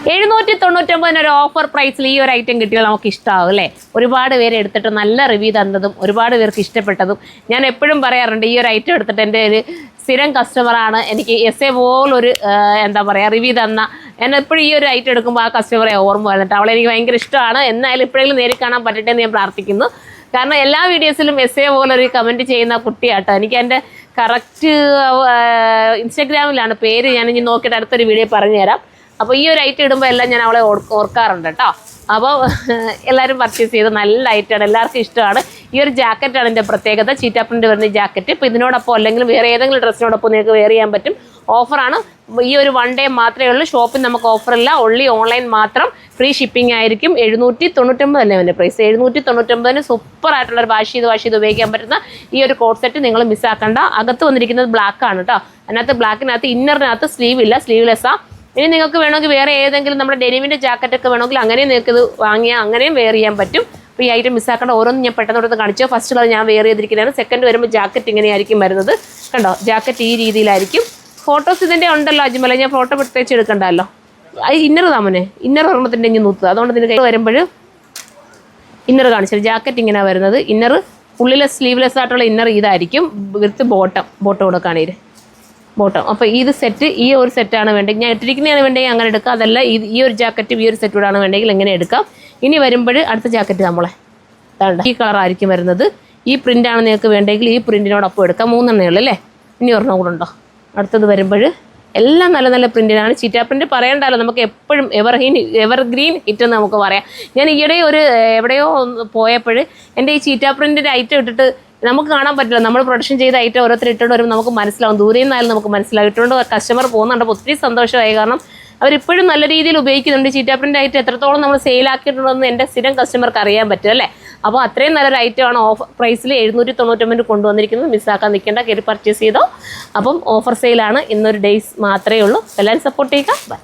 799 ഒരു ഓഫർ പ്രൈസിൽ ഈ ഒരു ഐറ്റം കിട്ടിയാൽ നമുക്ക് ഇഷ്ടമാകും അല്ലേ? ഒരുപാട് പേര് എടുത്തിട്ട് നല്ല റിവ്യൂ തന്നതും ഒരുപാട് പേർക്ക് ഇഷ്ടപ്പെട്ടതും ഞാൻ എപ്പോഴും പറയാറുണ്ട്. ഈ ഒരു ഐറ്റം എടുത്തിട്ട് എൻ്റെ ഒരു സ്ഥിരം കസ്റ്റമറാണ്. എനിക്ക് എസ് എ പോലൊരു എന്താ പറയുക റിവ്യൂ തന്ന ഞാൻ എപ്പോഴും ഈ ഒരു ഐറ്റം എടുക്കുമ്പോൾ ആ കസ്റ്റമറെ ഓർമ്മ വന്നിട്ട് അവളെ എനിക്ക് ഭയങ്കര ഇഷ്ടമാണ്. എന്നാലും എപ്പോഴെങ്കിലും നേരിൽ കാണാൻ പറ്റട്ടെ എന്ന് ഞാൻ പ്രാർത്ഥിക്കുന്നു. കാരണം എല്ലാ വീഡിയോസിലും എസ് എ പോലൊരു കമൻറ്റ് ചെയ്യുന്ന കുട്ടിയാട്ടോ. എനിക്ക് എൻ്റെ കറക്റ്റ് ഇൻസ്റ്റാഗ്രാമിലാണ് പേര്. ഞാൻ ഇനി നോക്കിയിട്ട് അടുത്തൊരു വീഡിയോ പറഞ്ഞു തരാം. അപ്പോൾ ഈ ഒരു ഐറ്റം ഇടുമ്പോൾ എല്ലാം ഞാൻ അവളെ ഓർക്കാറുണ്ട് കേട്ടോ. അപ്പോൾ എല്ലാവരും പർച്ചേസ് ചെയ്ത് നല്ല ഐറ്റമാണ്, എല്ലാവർക്കും ഇഷ്ടമാണ്. ഈ ഒരു ജാക്കറ്റാണ് എൻ്റെ പ്രത്യേകത, ചീറ്റാ പ്രിൻ്റ് വരുന്ന ജാക്കറ്റ്. ഇപ്പോൾ ഇതിനോടൊപ്പം അല്ലെങ്കിൽ വേറെ ഏതെങ്കിലും ഡ്രസ്സിനോടൊപ്പം നിങ്ങൾക്ക് വെയർ ചെയ്യാൻ പറ്റും. ഓഫറാണ്. ഈ ഒരു 1 ഡേ മാത്രമേ ഉള്ളൂ. ഷോപ്പിൽ നമുക്ക് ഓഫറില്ല, ഓൺലി ഓൺലൈൻ മാത്രം. ഫ്രീ ഷിപ്പിംഗ് ആയിരിക്കും. 799 അല്ലേ അതിൻ്റെ പ്രൈസ്. 799 സൂപ്പറായിട്ടുള്ളൊരു വാഷ് ചെയ്ത് ഉപയോഗിക്കാൻ പറ്റുന്ന ഈ ഒരു കോട്ട് സെറ്റ് നിങ്ങൾ മിസ്സാക്കണ്ട. അകത്ത് വന്നിരിക്കുന്നത് ബ്ലാക്ക് ആണ് കേട്ടോ. അതിനകത്ത് ബ്ലാക്കിനകത്ത് ഇന്നറിനകത്ത് സ്ലീവ് ഇല്ല, സ്ലീവ്ലെസ്സാണ്. ഇനി നിങ്ങൾക്ക് വേണമെങ്കിൽ വേറെ ഏതെങ്കിലും നമ്മുടെ ഡെനിമിൻ്റെ ജാക്കറ്റൊക്കെ വേണമെങ്കിൽ അങ്ങനെയും നിങ്ങൾക്ക് ഇത് വാങ്ങിയാൽ അങ്ങനെയും വെയർ ചെയ്യാൻ പറ്റും. അപ്പോൾ ഈ ഐറ്റം മിസ്സാക്കേണ്ട. ഓരോന്നും ഞാൻ പെട്ടെന്ന് കാണിച്ചു. ഫസ്റ്റ് കളർ ഞാൻ വെയർ ചെയ്തിരിക്കുന്നതാണ്. സെക്കൻഡ് വരുമ്പോൾ ജാക്കറ്റ് ഇങ്ങനെയായിരിക്കും വരുന്നത്. കണ്ടോ, ജാക്കറ്റ് ഈ രീതിയിലായിരിക്കും. ഫോട്ടോസ് ഇതിൻ്റെ ഉണ്ടല്ലോ അജ്മല, ഞാൻ ഫോട്ടോ പ്രത്യേകിച്ച് എടുക്കണ്ടല്ലോ. ഇന്നർ താമനെ ഇന്നർ ഓർമ്മത്തിൻ്റെ ഇനി നൂത്തുക. അതുകൊണ്ട് ഇതിന് വരുമ്പോൾ ഇന്നർ കാണിച്ചത് ജാക്കറ്റ് ഇങ്ങനെ വരുന്നത്. ഇന്നർ ഉള്ളിലെ സ്ലീവ്ലെസ് ആയിട്ടുള്ള ഇന്നർ ഇതായിരിക്കും. വിത്ത് ബോട്ടം കൊടുക്കുകയാണെങ്കിൽ ബോട്ടം. അപ്പോൾ ഇത് സെറ്റ്, ഈ ഒരു സെറ്റാണ് വേണ്ടെങ്കിൽ ഞാൻ ഇട്ടിരിക്കുന്നതാണ് വേണ്ടെങ്കിൽ അങ്ങനെ എടുക്കാം. അതല്ല ഈ ഒരു ജാക്കറ്റ് ഈ ഒരു സെറ്റോടാണ് വേണ്ടെങ്കിൽ എങ്ങനെ എടുക്കാം. ഇനി വരുമ്പോൾ അടുത്ത ജാക്കറ്റ് നമ്മളെ ഈ കളറായിരിക്കും വരുന്നത്. ഈ പ്രിൻ്റാണ് നിങ്ങൾക്ക് വേണ്ടെങ്കിൽ ഈ പ്രിൻറ്റിനോടൊപ്പം എടുക്കാം. 3 എണ്ണേ ഉള്ളൂ അല്ലേ? ഇനി ഒരെണ്ണം കൂടെ ഉണ്ടോ? അടുത്തത് വരുമ്പോൾ എല്ലാം നല്ല പ്രിൻറ്റിനാണ്. ചീറ്റാ പ്രിൻറ്റ് പറയണ്ടല്ലോ, നമുക്ക് എപ്പോഴും എവർഗ്രീൻ ഹിറ്റ് എന്ന് നമുക്ക് പറയാം. ഞാൻ ഈയിടെ എവിടെയോ പോയപ്പോൾ എൻ്റെ ഈ ചീറ്റാ പ്രിൻറ്റിൻ്റെ ഐറ്റം ഇട്ടിട്ട് നമുക്ക് കാണാൻ പറ്റില്ല. നമ്മൾ പ്രൊഡക്ഷൻ ചെയ്ത ഐറ്റം ഓരോരുത്തർ ഇട്ടുകൊണ്ട് വരുമ്പോൾ നമുക്ക് മനസ്സിലാവും. ദൂരെ നിന്നായാലും നമുക്ക് മനസ്സിലാവും. ഇട്ടുകൊണ്ട് കസ്റ്റമർ പോകുന്നുണ്ട്. അപ്പോൾ ഒത്തിരി സന്തോഷമായി. കാരണം അവരിപ്പോഴും നല്ല രീതിയിൽ ഉപയോഗിക്കുന്നുണ്ട്. ചീറ്റാ പ്രിൻ്റ് ഐറ്റം എത്രത്തോളം നമ്മൾ സെയിലാക്കിയിട്ടുണ്ടെന്ന് എൻ്റെ സ്ഥിരം കസ്റ്റമർക്ക് അറിയാൻ പറ്റും അല്ലേ? അപ്പോൾ അത്രയും നല്ലൊരു ഐറ്റമാണ് ഓഫർ പ്രൈസിൽ 799 കൊണ്ടുവന്നിരിക്കുന്നത്. മിസ്സാക്കാൻ നിൽക്കേണ്ട, കയറി പർച്ചേസ് ചെയ്തോ. അപ്പം ഓഫർ സെയിലാണ്. ഇന്നൊരു ഡേയ്സ് മാത്രമേ ഉള്ളൂ. എല്ലാവരും സപ്പോർട്ട് ചെയ്യുക. ബൈ.